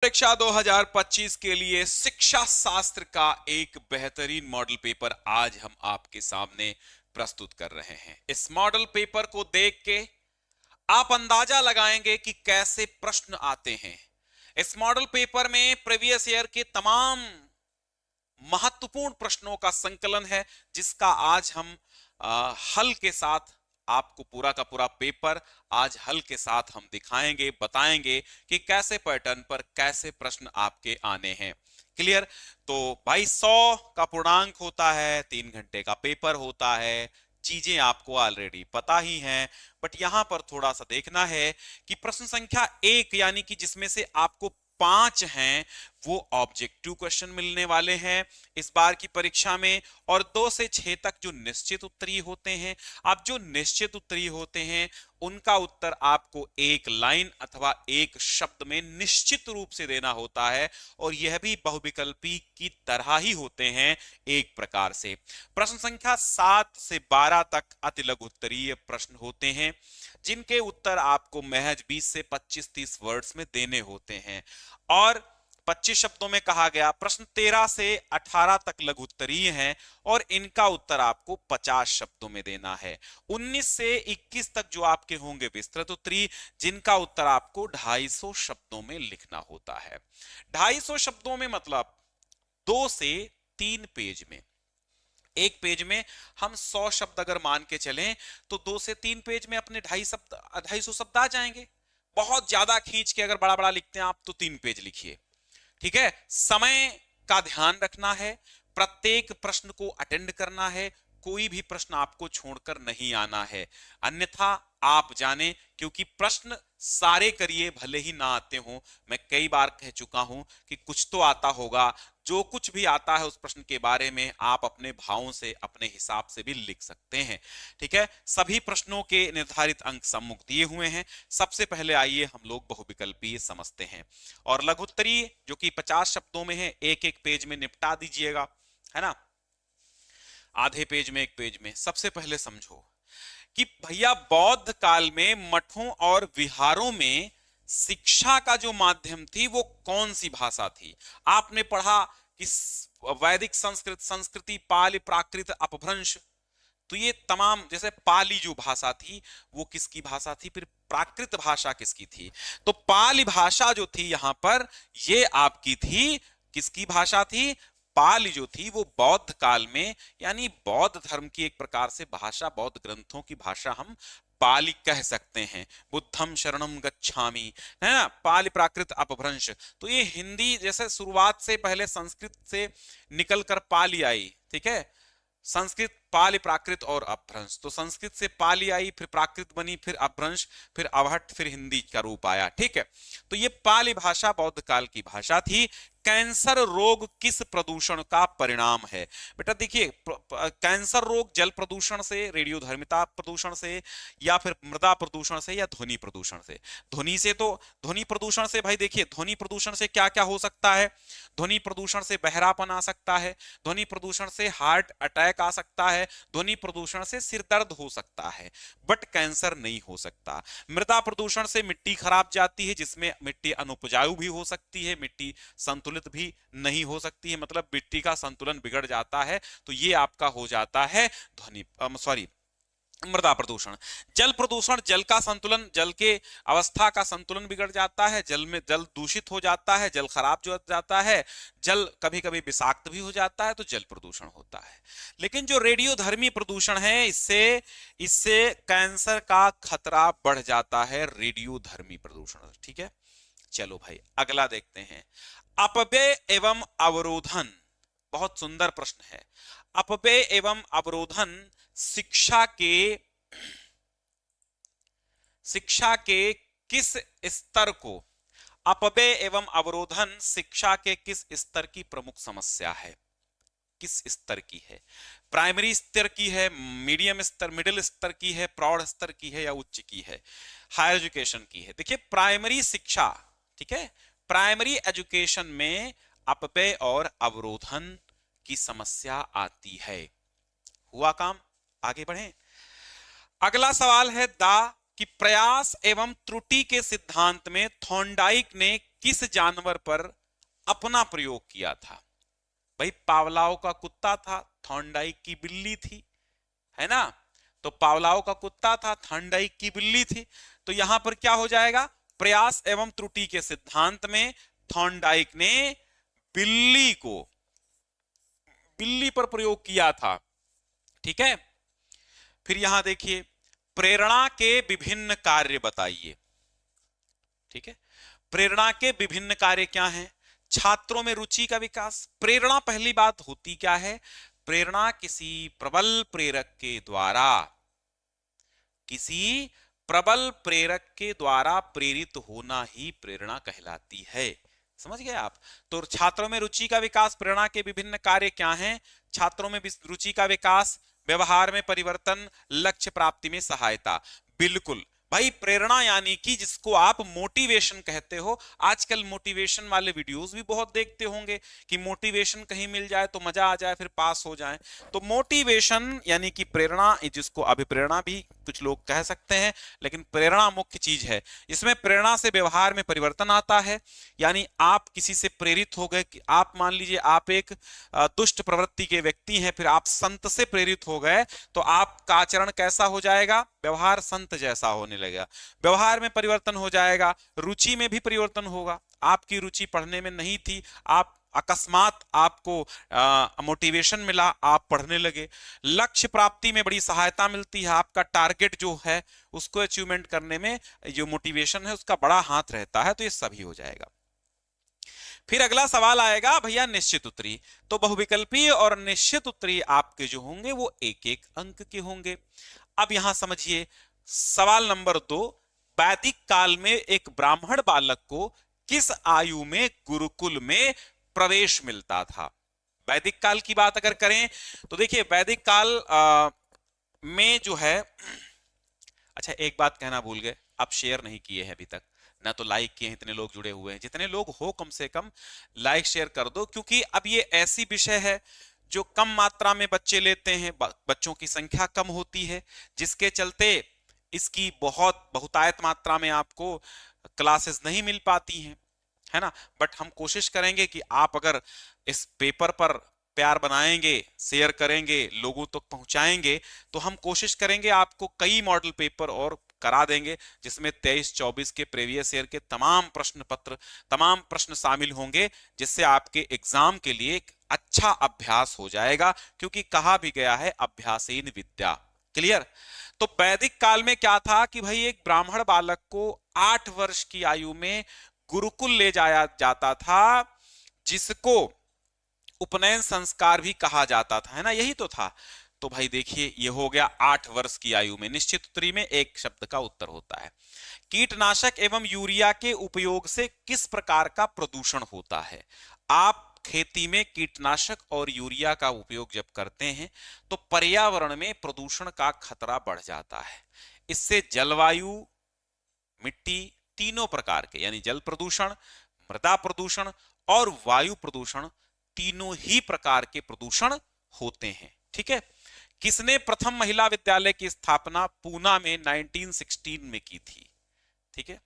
परीक्षा 2025 के लिए शिक्षा शास्त्र का एक बेहतरीन मॉडल पेपर आज हम आपके सामने प्रस्तुत कर रहे हैं। इस मॉडल पेपर को देख के आप अंदाजा लगाएंगे कि कैसे प्रश्न आते हैं। इस मॉडल पेपर में प्रीवियस ईयर के तमाम महत्वपूर्ण प्रश्नों का संकलन है, जिसका आज हम हल के साथ आपको पूरा का पूरा पेपर आज हल के साथ हम दिखाएंगे, बताएंगे कि कैसे पैटर्न पर कैसे प्रश्न आपके आने हैं। क्लियर? तो भाई 100 का पूर्णांक होता है, 3 घंटे का पेपर होता है, चीजें आपको ऑलरेडी पता ही हैं, बट यहां पर थोड़ा सा देखना है कि प्रश्न संख्या 1 यानी कि जिसमें से आपको 5 हैं वो ऑब्जेक्टिव क्वेश्चन मिलने वाले हैं इस बार की परीक्षा में, और 2 से 6 तक जो निश्चित उत्तरीय होते हैं। अब जो निश्चित उत्तरीय होते हैं उनका उत्तर आपको एक लाइन अथवा एक शब्द में निश्चित रूप से देना होता है, और यह भी बहुविकल्पी की तरह ही होते हैं एक प्रकार से। प्रश्न संख्या 7 से 12 तक अति लघु उत्तरीय प्रश्न होते हैं, जिनके उत्तर आपको महज 20 से 25-30 वर्ड्स में देने होते हैं, और 25 शब्दों में कहा गया। प्रश्न 13 से 18 तक लघु उत्तरीय हैं और इनका उत्तर आपको 50 शब्दों में देना है। 19 से 21 तक जो आपके होंगे विस्तृत उत्तरीय, जिनका उत्तर आपको 250 शब्दों में लिखना होता है। 250 शब्दों में मतलब 2 से 3 पेज में। एक पेज में हम 100 शब्द अगर मान के चलें तो 2 से 3 पेज में अपने 250 शब्द आ जाएंगे। बहुत ज्यादा खींच के अगर बड़ा बड़ा लिखते हैं आप तो 3 पेज लिखिए, ठीक है। समय का ध्यान रखना है, प्रत्येक प्रश्न को अटेंड करना है, कोई भी प्रश्न आपको छोड़कर नहीं आना है, अन्यथा आप जाने, क्योंकि प्रश्न सारे करिए भले ही ना आते हो। मैं कई बार कह चुका हूं कि कुछ तो आता होगा, जो कुछ भी आता है उस प्रश्न के बारे में आप अपने भावों से, अपने हिसाब से भी लिख सकते हैं, ठीक है। सभी प्रश्नों के निर्धारित अंक सम्मुख दिए हुए हैं। सबसे पहले आइए हम लोग बहुविकल्पीय समझते हैं, और लघु उत्तरीय जो कि 50 शब्दों में है, एक एक पेज में निपटा दीजिएगा, है ना, आधे पेज में, एक पेज में। सबसे पहले समझो कि भैया बौद्ध काल में मठों और विहारों में शिक्षा का जो माध्यम थी वो कौन सी भाषा थी। आपने पढ़ा कि वैदिक संस्कृत, संस्कृति, पाली, प्राकृत, अपभ्रंश, तो ये तमाम, जैसे पाली जो भाषा थी वो किसकी भाषा थी, फिर प्राकृत भाषा किसकी थी। तो पाली भाषा जो थी यहां पर, ये आपकी थी, किसकी भाषा थी, पाली जो थी वो बौद्ध काल में, यानी बौद्ध धर्म की एक प्रकार से भाषा, बौद्ध ग्रंथों की भाषा हम पाली कह सकते हैं। बुद्धम शरणम गच्छामि, है ना, पाली, प्राकृत, अपभ्रंश। तो ये हिंदी जैसे शुरुआत से पहले संस्कृत से निकलकर पाली आई, ठीक है, संस्कृत, पाली, प्राकृत और अपभ्रंश। तो संस्कृत से पाली आई, फिर प्राकृत बनी, फिर अपभ्रंश, फिर अवहट्ट, फिर हिंदी का रूप आया, ठीक है। तो ये पाली भाषा बौद्ध काल की भाषा थी। कैंसर रोग किस प्रदूषण का परिणाम है? बेटा देखिए, कैंसर रोग जल प्रदूषण से, रेडियोधर्मिता प्रदूषण से, या फिर मृदा प्रदूषण से, या ध्वनि प्रदूषण से। ध्वनि से तो, ध्वनि प्रदूषण से भाई देखिए, ध्वनि प्रदूषण से क्या क्या हो सकता है। ध्वनि प्रदूषण से बहरापन आ सकता है, ध्वनि प्रदूषण से हार्ट अटैक आ सकता है, ध्वनि प्रदूषण से सिर दर्द हो सकता है, बट कैंसर नहीं हो सकता। मृदा प्रदूषण से मिट्टी खराब जाती है, जिसमें मिट्टी अनुपजाऊ भी हो सकती है, मिट्टी संतुलित भी नहीं हो सकती है, मतलब मिट्टी का संतुलन बिगड़ जाता है, तो ये आपका हो जाता है ध्वनि मृदा प्रदूषण। जल प्रदूषण, जल का संतुलन, जल के अवस्था का संतुलन बिगड़ जाता है, जल में जल दूषित हो जाता है, जल खराब हो जाता है, जल कभी कभी विषाक्त भी हो जाता है, तो जल प्रदूषण होता है। लेकिन जो रेडियोधर्मी प्रदूषण है, इससे कैंसर का खतरा बढ़ जाता है, रेडियोधर्मी प्रदूषण, ठीक है। चलो भाई अगला देखते हैं, अपव्यय एवं अवरोधन। बहुत सुंदर प्रश्न है। अपव्यय एवं अवरोधन शिक्षा के किस स्तर को, अपव्यय एवं अवरोधन शिक्षा के किस स्तर की प्रमुख समस्या है? किस स्तर की है? प्राइमरी स्तर की है, मीडियम स्तर, मिडिल स्तर की है, प्रौढ़ स्तर की है, या उच्च की है, हायर एजुकेशन की है? देखिए प्राइमरी शिक्षा, ठीक है, प्राइमरी एजुकेशन में अपव्यय और अवरोधन की समस्या आती है। हुआ काम, आगे बढ़ें। अगला सवाल है दा कि प्रयास एवं त्रुटि के सिद्धांत में थॉर्नडाइक ने किस जानवर पर अपना प्रयोग किया था? भाई पावलाव का कुत्ता था, थॉर्नडाइक की बिल्ली थी, है ना? तो पावलाव का कुत्ता था, थॉर्नडाइक की बिल्ली थी। तो यहां पर क्या हो जाएगा? प्रयास एवं त्रुटि के सिद्धांत में थॉर्नडाइक ने बिल्ली पर प्रयोग किया था। ठीक है, फिर यहां देखिए, प्रेरणा के विभिन्न कार्य बताइए। ठीक है, प्रेरणा के विभिन्न कार्य क्या हैं? छात्रों में रुचि का विकास। प्रेरणा, पहली बात होती क्या है? प्रेरणा किसी प्रबल प्रेरक के द्वारा, किसी प्रबल प्रेरक के द्वारा प्रेरित होना ही प्रेरणा कहलाती है। समझ गए आप? तो छात्रों में रुचि का विकास, प्रेरणा के विभिन्न कार्य क्या हैं? छात्रों में रुचि का विकास, व्यवहार में परिवर्तन, लक्ष्य प्राप्ति में सहायता। बिल्कुल भाई, प्रेरणा यानी कि जिसको आप मोटिवेशन कहते हो। आजकल मोटिवेशन वाले वीडियोस भी बहुत देखते होंगे कि मोटिवेशन कहीं मिल जाए तो मजा आ जाए, फिर पास हो जाए। तो मोटिवेशन यानी कि प्रेरणा, जिसको अभिप्रेरणा भी कुछ लोग कह सकते हैं, लेकिन प्रेरणा मुख्य चीज है। इसमें प्रेरणा से व्यवहार में परिवर्तन आता है, यानी आप किसी से प्रेरित हो गए कि आप मान लीजिए आप एक दुष्ट प्रवृत्ति के व्यक्ति हैं, फिर आप संत से प्रेरित हो गए तो आपका आचरण कैसा हो जाएगा? व्यवहार संत जैसा होने लगेगा। व्यवहार में परिवर्तन हो जाएगा, रुचि में भी परिवर्तन होगा। आपकी रुचि पढ़ने में नहीं थी, आप अकस्मात आपको मोटिवेशन मिला, आप पढ़ने लगे। लक्ष्य प्राप्ति में बड़ी सहायता मिलती है, आपका टारगेट जो है उसको अचीवमेंट करने में जो मोटिवेशन है उसका बड़ा हाथ रहता है। तो ये सभी हो जाएगा। फिर अगला सवाल आएगा भैया निश्चित उत्तरी। तो बहुविकल्पी और निश्चित उत्तरी आपके जो होंगे वो एक एक अंक के होंगे। अब यहां समझिए सवाल नंबर 2, वैदिक काल में एक ब्राह्मण बालक को किस आयु में गुरुकुल में प्रवेश मिलता था? वैदिक काल की बात अगर करें तो देखिए वैदिक काल में जो है, अच्छा एक बात कहना भूल गए, आप शेयर नहीं किए हैं अभी तक, ना तो लाइक किए हैं। इतने लोग जुड़े हुए हैं, जितने लोग हो कम से कम लाइक शेयर कर दो, क्योंकि अब ये ऐसी विषय है जो कम मात्रा में बच्चे लेते हैं, बच्चों की संख्या कम होती है, जिसके चलते इसकी बहुतायत मात्रा में आपको क्लासेस नहीं मिल पाती हैं, है ना। बट हम कोशिश करेंगे कि आप अगर इस पेपर पर प्यार बनाएंगे, शेयर करेंगे, लोगों तक पहुंचाएंगे, तो हम कोशिश करेंगे आपको कई मॉडल पेपर और करा देंगे, जिसमें 23-24 के प्रीवियस ईयर के तमाम प्रश्न पत्र, तमाम प्रश्न शामिल होंगे, जिससे आपके एग्जाम के लिए एक अच्छा अभ्यास हो जाएगा, क्योंकि कहा भी गया है अभ्यासेन विद्या। क्लियर? तो वैदिक काल में क्या था कि भाई एक ब्राह्मण बालक को 8 वर्ष की आयु में गुरुकुल ले जाया जाता था, जिसको उपनयन संस्कार भी कहा जाता था, है ना, यही तो था। तो भाई देखिए ये हो गया 8 वर्ष की आयु में। निश्चित उत्तरी में एक शब्द का उत्तर होता है। कीटनाशक एवं यूरिया के उपयोग से किस प्रकार का प्रदूषण होता है? आप खेती में कीटनाशक और यूरिया का उपयोग जब करते हैं तो पर्यावरण में प्रदूषण का खतरा बढ़ जाता है। इससे जलवायु, मिट्टी, तीनों प्रकार के, यानी जल प्रदूषण, मृदा प्रदूषण और वायु प्रदूषण, तीनों ही प्रकार के प्रदूषण होते हैं। ठीक है। किसने प्रथम महिला विद्यालय की स्थापना पूना में 1916 में की थी? ठीक है।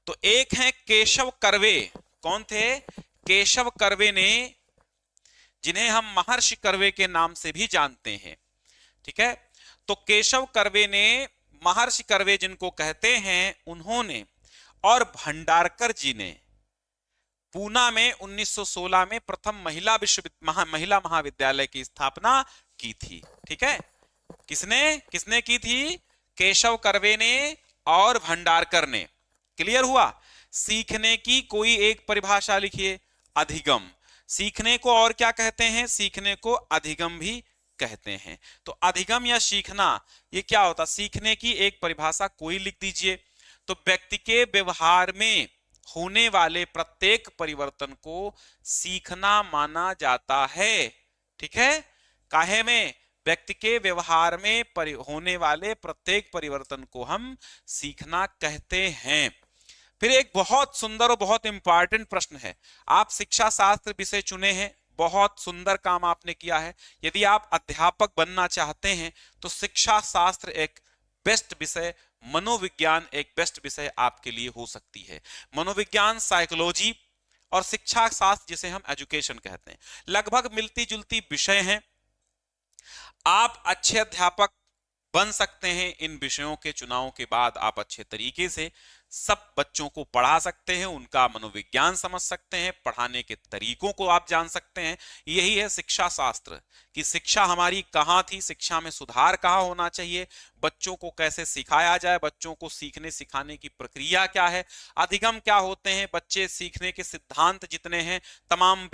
तो एक है केशव कर्वे। कौन थे? केशव कर्वे ने, जिन्हें हम महर्षि कर्वे के नाम से भी जानते हैं। ठीक है। तो केशव कर्वे ने, महर्षि कर्वे जिनको कहते हैं, उन्होंने, और भंडारकर जी ने पूना में 1916 में प्रथम महिला महाविद्यालय की स्थापना की थी। ठीक है। किसने की थी? केशव कर्वे ने और भंडारकर ने। क्लियर हुआ? सीखने की कोई एक परिभाषा लिखिए। अधिगम। सीखने को और क्या कहते हैं? सीखने को अधिगम भी कहते हैं। तो अधिगम या सीखना, ये क्या होता? सीखने की एक परिभाषा कोई लिख दीजिए। तो व्यक्ति के व्यवहार में होने वाले प्रत्येक परिवर्तन को सीखना माना जाता है। ठीक है। काहे में? व्यक्ति के व्यवहार में होने वाले प्रत्येक परिवर्तन को हम सीखना कहते हैं। फिर एक बहुत सुंदर और बहुत इंपॉर्टेंट प्रश्न है। आप शिक्षा शास्त्र विषय चुने हैं, बहुत सुंदर काम आपने किया है। यदि आप अध्यापक बनना चाहते हैं तो शिक्षा शास्त्र एक बेस्ट विषय मनोविज्ञान एक बेस्ट विषय आपके लिए हो सकती है। मनोविज्ञान, साइकोलॉजी और शिक्षा शास्त्र, जिसे हम एजुकेशन कहते हैं, लगभग मिलती जुलती विषय हैं। आप अच्छे अध्यापक बन सकते हैं। इन विषयों के चुनाव के बाद आप अच्छे तरीके से सब बच्चों को पढ़ा सकते हैं, उनका मनोविज्ञान समझ सकते हैं, पढ़ाने के तरीकों को आप जान सकते हैं। यही है शिक्षा शास्त्र, कि शिक्षा हमारी कहाँ थी, शिक्षा में सुधार कहाँ होना चाहिए, बच्चों को कैसे सिखाया जाए, बच्चों को सीखने सिखाने की प्रक्रिया क्या है, अधिगम क्या होते हैं, बच्चे सीखने के सिद्धांत जितने हैं, तमाम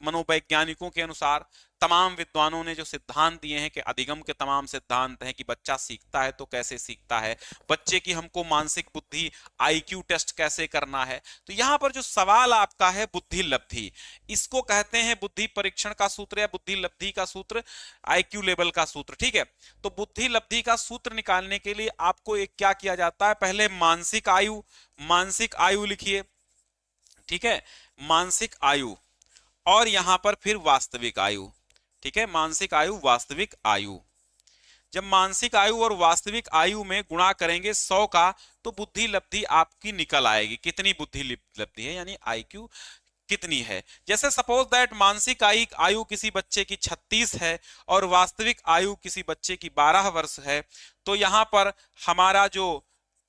मनोवैज्ञानिकों के अनुसार, तमाम विद्वानों ने जो सिद्धांत दिए हैं कि अधिगम के तमाम सिद्धांत हैं कि बच्चा सीखता है तो कैसे सीखता है, बच्चे की हमको मानसिक बुद्धि आईक्यू टेस्ट कैसे करना है। तो यहां पर जो सवाल आपका है बुद्धि लब्धि, इसको कहते हैं बुद्धि परीक्षण का सूत्र या बुद्धि लब्धि का सूत्र, आईक्यू लेवल का सूत्र, ठीक है। तो बुद्धि लब्धि का सूत्र निकालने के लिए आपको एक क्या किया जाता है, पहले मानसिक आयु लिखिए, ठीक है, मानसिक आयु, और यहां पर फिर वास्तविक आयु, ठीक है, मानसिक आयु वास्तविक आयु। जब मानसिक आयु और वास्तविक आयु में गुणा करेंगे 100 का, तो बुद्धि लब्धि आपकी निकल आएगी। कितनी बुद्धि लब्धि है, यानी आईक्यू कितनी है। जैसे सपोज दैट मानसिक आयु किसी बच्चे की 36 है और वास्तविक आयु किसी बच्चे की 12 वर्ष है, तो यहां पर हमारा जो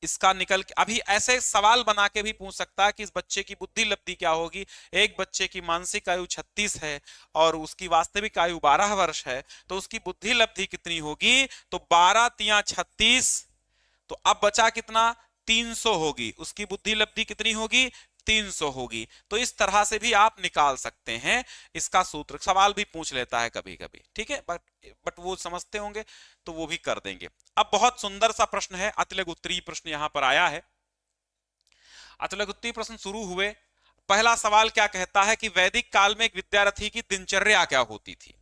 इसका निकल के, अभी ऐसे सवाल बना के भी पूछ सकता है कि इस बच्चे की बुद्धि लब्धि क्या होगी। एक बच्चे की मानसिक आयु 36 है और उसकी वास्तविक आयु 12 वर्ष है, तो उसकी बुद्धि लब्धि कितनी होगी, तो 12 तिया 36, तो अब बचा कितना, 300 होगी। उसकी बुद्धि लब्धि कितनी होगी, 300 होगी। तो इस तरह से भी आप निकाल सकते हैं इसका सूत्र। सवाल भी पूछ लेता है कभी कभी, ठीक है, बट वो समझते होंगे तो वो भी कर देंगे। अब बहुत सुंदर सा प्रश्न है, अतिलघु उत्तरीय प्रश्न यहां पर आया है। अतिलघु उत्तरीय प्रश्न शुरू हुए, पहला सवाल क्या कहता है कि वैदिक काल में एक विद्यार्थी की दिनचर्या क्या होती थी।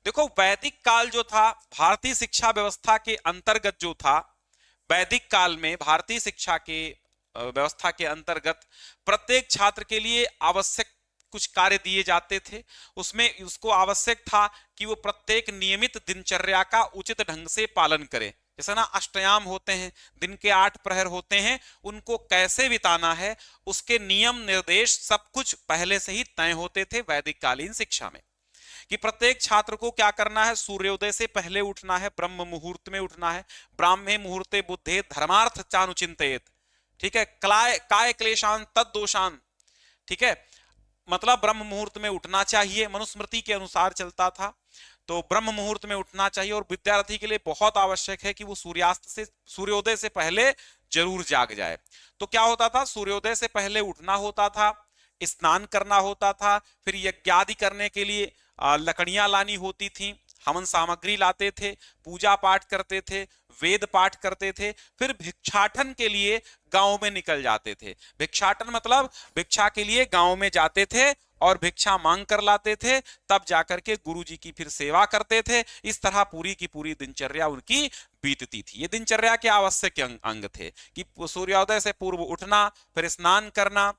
देखो, वैदिक काल जो था भारतीय शिक्षा व्यवस्था के अंतर्गत जो था, वैदिक काल में भारतीय शिक्षा के व्यवस्था के अंतर्गत प्रत्येक छात्र के लिए आवश्यक कुछ कार्य दिए जाते थे। उसमें उसको आवश्यक था कि वो प्रत्येक नियमित दिनचर्या का उचित ढंग से पालन करे। जैसे ना अष्टयाम होते हैं, दिन के 8 प्रहर होते हैं, उनको कैसे बिताना है उसके नियम निर्देश सब कुछ पहले से ही तय होते थे वैदिक कालीन शिक्षा में। कि प्रत्येक छात्र को क्या करना है, सूर्योदय से पहले उठना है, ब्रह्म मुहूर्त में उठना है, ब्राह्मे मुहूर्ते बुद्धे धर्मार्थ चानुचिंतयेत, ठीक है, काय क्लेशान तद दोषान, ठीक है, मतलब ब्रह्म मुहूर्त में उठना चाहिए, मनुस्मृति के अनुसार चलता था, तो ब्रह्म मुहूर्त में उठना चाहिए। और विद्यार्थी के लिए बहुत आवश्यक है कि वो सूर्योदय से पहले जरूर जाग जाए। तो क्या होता था, सूर्योदय से पहले उठना होता था, स्नान करना होता था, फिर यज्ञादि करने के लिए लकड़ियां लानी होती थी, हवन सामग्री लाते थे, पूजा पाठ करते थे, वेद पाठ करते थे, फिर भिक्षाटन के लिए गांव में निकल जाते थे। भिक्षाटन मतलब भिक्षा के लिए गांव में जाते थे और भिक्षा मांग कर लाते थे, तब जाकर के गुरुजी की फिर सेवा करते थे। इस तरह पूरी की पूरी दिनचर्या उनकी बीतती थी। ये दिनचर्या के आवश्यक अंग थे कि सूर्योदय से पूर्व उठना, फिर स्नान करना,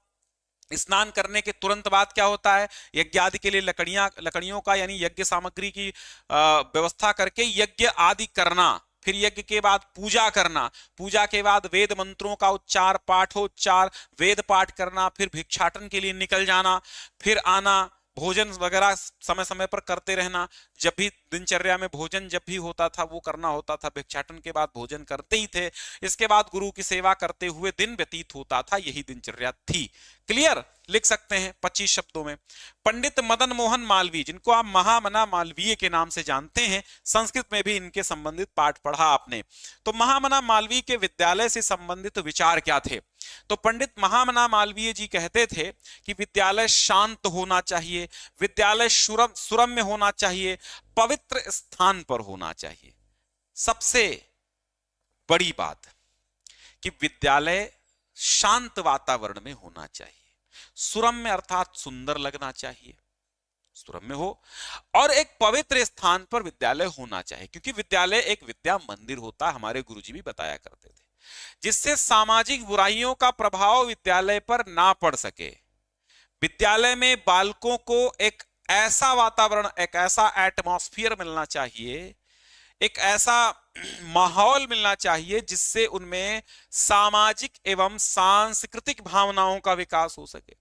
स्नान करने के तुरंत बाद क्या होता है, यज्ञ आदि के लिए लकड़ियों का यानी यज्ञ सामग्री की व्यवस्था करके यज्ञ आदि करना, फिर यज्ञ के बाद पूजा करना, पूजा के बाद वेद मंत्रों का उच्चार पाठोच्चार वेद पाठ करना, फिर भिक्षाटन के लिए निकल जाना, फिर आना, भोजन वगैरह समय समय पर करते रहना। जब भी दिनचर्या में भोजन जब भी होता था वो करना होता था, भिक्षाटन के बाद भोजन करते ही थे, इसके बाद गुरु की सेवा करते हुए दिन व्यतीत होता था, यही दिनचर्या थी। क्लियर, लिख सकते हैं 25 शब्दों में। पंडित मदन मोहन मालवीय, जिनको आप महामना मालवीय के नाम से जानते हैं, संस्कृत में भी इनके संबंधित पाठ पढ़ा आपने। तो महामना मालवीय के विद्यालय से संबंधित विचार क्या थे, तो पंडित महामना मालवीय जी कहते थे कि विद्यालय शांत होना चाहिए, विद्यालय सुरम्य होना चाहिए, पवित्र स्थान पर होना चाहिए। सबसे बड़ी बात कि विद्यालय शांत वातावरण में होना चाहिए, सुरम्य अर्थात सुंदर लगना चाहिए, सुरम्य हो, और एक पवित्र स्थान पर विद्यालय होना चाहिए, क्योंकि विद्यालय एक विद्या मंदिर होता है, हमारे गुरुजी भी बताया करते थे, जिससे सामाजिक बुराइयों का प्रभाव विद्यालय पर ना पड़ सके। विद्यालय में बालकों को एक ऐसा वातावरण, एक ऐसा एटमॉस्फेयर मिलना चाहिए, एक ऐसा माहौल मिलना चाहिए जिससे उनमें सामाजिक एवं सांस्कृतिक भावनाओं का विकास हो सके।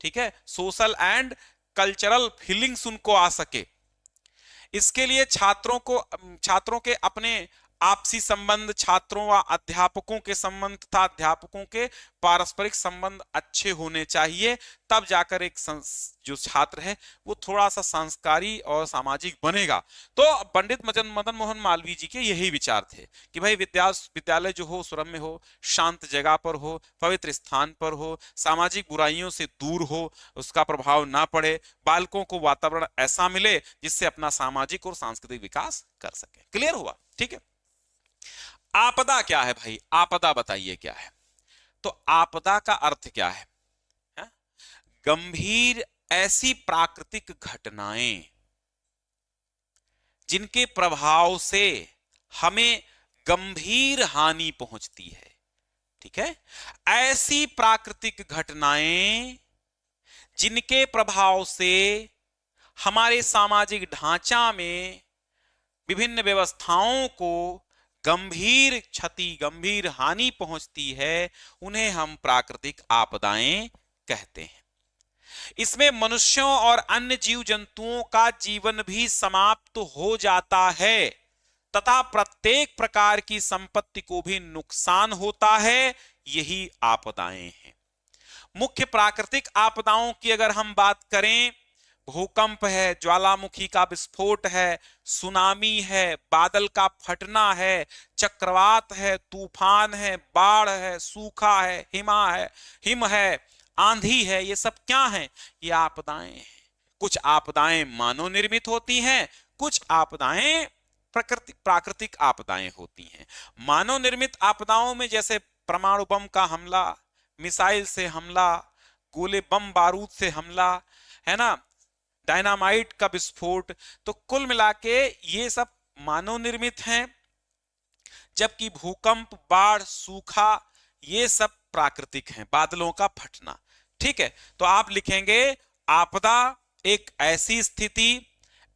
ठीक है, सोशल एंड कल्चरल फीलिंग्स उनको आ सके। इसके लिए छात्रों के अपने आपसी संबंध, छात्रों व अध्यापकों के संबंध तथा अध्यापकों के पारस्परिक संबंध अच्छे होने चाहिए। तब जाकर एक जो छात्र है वो थोड़ा सा संस्कारी और सामाजिक बनेगा। तो पंडित मदन मोहन मालवीय जी के यही विचार थे कि भाई विद्यालय जो हो सुरम्य हो, शांत जगह पर हो, पवित्र स्थान पर हो, सामाजिक बुराइयों से दूर हो, उसका प्रभाव ना पड़े, बालकों को वातावरण ऐसा मिले जिससे अपना सामाजिक और सांस्कृतिक विकास कर सके। क्लियर हुआ? ठीक है। आपदा क्या है भाई? आपदा बताइए क्या है? तो आपदा का अर्थ क्या है? गंभीर ऐसी प्राकृतिक घटनाएं जिनके प्रभाव से हमें गंभीर हानि पहुंचती है। ठीक है, ऐसी प्राकृतिक घटनाएं जिनके प्रभाव से हमारे सामाजिक ढांचा में विभिन्न व्यवस्थाओं को गंभीर क्षति, गंभीर हानि पहुंचती है, उन्हें हम प्राकृतिक आपदाएं कहते हैं। इसमें मनुष्यों और अन्य जीव जंतुओं का जीवन भी समाप्त हो जाता है तथा प्रत्येक प्रकार की संपत्ति को भी नुकसान होता है। यही आपदाएं हैं। मुख्य प्राकृतिक आपदाओं की अगर हम बात करें, भूकंप है, ज्वालामुखी का विस्फोट है, सुनामी है, बादल का फटना है, चक्रवात है, तूफान है, बाढ़ है, सूखा है, हिम है, आंधी है, ये सब क्या है? ये आपदाएं हैं। कुछ आपदाएं मानव निर्मित होती हैं, कुछ आपदाएं प्राकृतिक आपदाएं होती हैं। मानव निर्मित आपदाओं में जैसे परमाणु बम का हमला, मिसाइल से हमला, गोले बम बारूद से हमला, है ना, डायनामाइट का विस्फोट, तो कुल मिला के ये सब मानव निर्मित हैं। जबकि भूकंप, बाढ़, सूखा ये सब प्राकृतिक हैं, बादलों का फटना। ठीक है, तो आप लिखेंगे आपदा एक ऐसी स्थिति,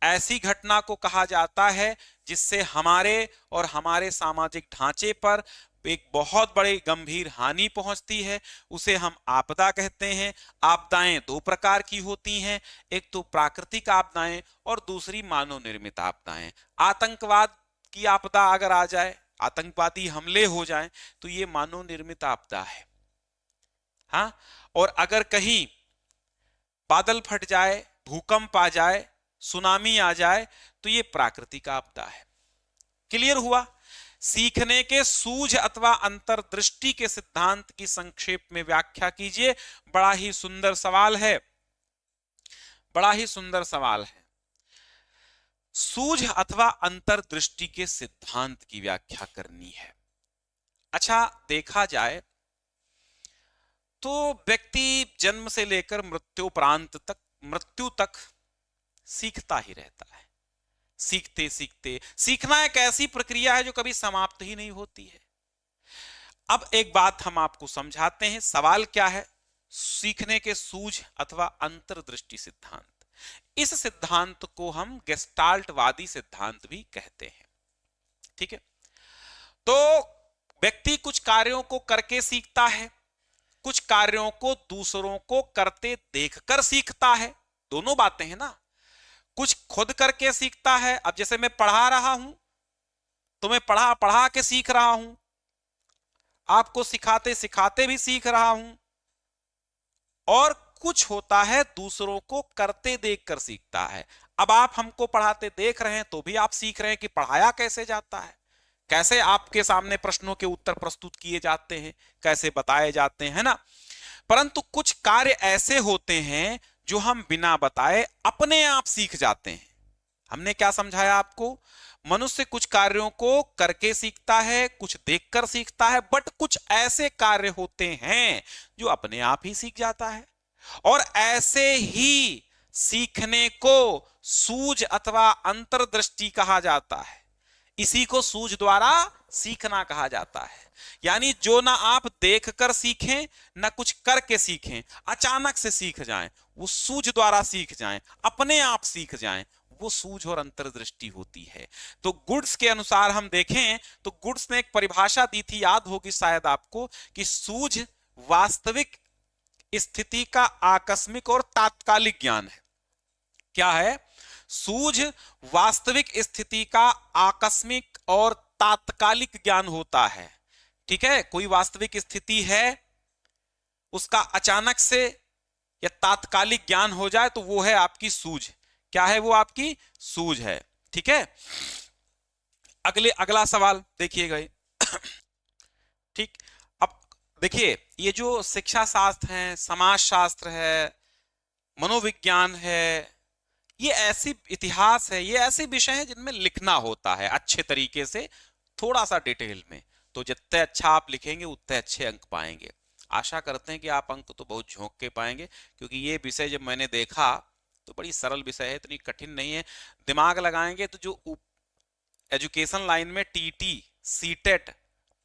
ऐसी घटना को कहा जाता है जिससे हमारे और हमारे सामाजिक ढांचे पर एक बहुत बड़ी गंभीर हानि पहुंचती है, उसे हम आपदा कहते हैं। आपदाएं दो प्रकार की होती हैं, एक तो प्राकृतिक आपदाएं और दूसरी मानव निर्मित आपदाएं। आतंकवाद की आपदा अगर आ जाए, आतंकवादी हमले हो जाएं, तो ये मानव निर्मित आपदा है। हाँ, और अगर कहीं बादल फट जाए, भूकंप आ जाए, सुनामी आ जाए, तो ये प्राकृतिक आपदा है। क्लियर हुआ? सीखने के सूझ अथवा अंतर्दृष्टि के सिद्धांत की संक्षेप में व्याख्या कीजिए। बड़ा ही सुंदर सवाल है, बड़ा ही सुंदर सवाल है। सूझ अथवा अंतर्दृष्टि के सिद्धांत की व्याख्या करनी है। अच्छा, देखा जाए तो व्यक्ति जन्म से लेकर मृत्यु तक सीखता ही रहता है। सीखते सीखते, सीखना एक ऐसी प्रक्रिया है जो कभी समाप्त ही नहीं होती है। अब एक बात हम आपको समझाते हैं। सवाल क्या है? सीखने के सूझ अथवा अंतर्दृष्टि सिद्धांत। इस सिद्धांत को हम गेस्टाल्टवादी सिद्धांत भी कहते हैं। ठीक है, तो व्यक्ति कुछ कार्यों को करके सीखता है, कुछ कार्यों को दूसरों को करते देखकर सीखता है। दोनों बातें हैं ना। कुछ खुद करके सीखता है। अब जैसे मैं पढ़ा रहा हूं तो मैं पढ़ा के सीख रहा हूं, आपको सिखाते सिखाते भी सीख रहा हूं। और कुछ होता है दूसरों को करते देखकर सीखता है। अब आप हमको पढ़ाते देख रहे हैं तो भी आप सीख रहे हैं कि पढ़ाया कैसे जाता है, कैसे आपके सामने प्रश्नों के उत्तर प्रस्तुत किए जाते हैं, कैसे बताए जाते हैं ना। परंतु कुछ कार्य ऐसे होते हैं जो हम बिना बताए अपने आप सीख जाते हैं। हमने क्या समझाया आपको? मनुष्य कुछ कार्यों को करके सीखता है, कुछ देखकर सीखता है, बट कुछ ऐसे कार्य होते हैं जो अपने आप ही सीख जाता है। और ऐसे ही सीखने को सूझ अथवा अंतर्दृष्टि कहा जाता है। इसी को सूझ द्वारा सीखना कहा जाता है। यानी जो ना आप देखकर सीखें, ना कुछ करके सीखें, अचानक से सीख जाएं, वो सूझ द्वारा सीख जाएं, अपने आप सीख जाएं, वो सूझ और अंतर्दृष्टि होती है। तो गुड्स के अनुसार हम देखें तो गुड्स ने एक परिभाषा दी थी, याद होगी शायद आपको, कि सूझ वास्तविक स्थिति का आकस्मिक और तात्कालिक ज्ञान है। क्या है? सूझ वास्तविक स्थिति का आकस्मिक और तात्कालिक ज्ञान होता है। ठीक है, कोई वास्तविक स्थिति है, उसका अचानक से या तात्कालिक ज्ञान हो जाए तो वो है आपकी सूझ। क्या है? वो आपकी सूझ है। ठीक है, अगला सवाल देखिएगा। ठीक, अब देखिए, ये जो शिक्षा शास्त्र है, समाज शास्त्र है, मनोविज्ञान है, ये ऐसी इतिहास है, ये ऐसे विषय हैं जिनमें लिखना होता है अच्छे तरीके से, थोड़ा सा डिटेल में। तो जितने अच्छा आप लिखेंगे उतने अच्छे अंक पाएंगे। आशा करते हैं कि आप अंक तो बहुत झोंक के पाएंगे, क्योंकि ये विषय जब मैंने देखा तो बड़ी सरल विषय है, इतनी कठिन नहीं है। दिमाग लगाएंगे तो जो एजुकेशन लाइन में टीटी, सीटेट,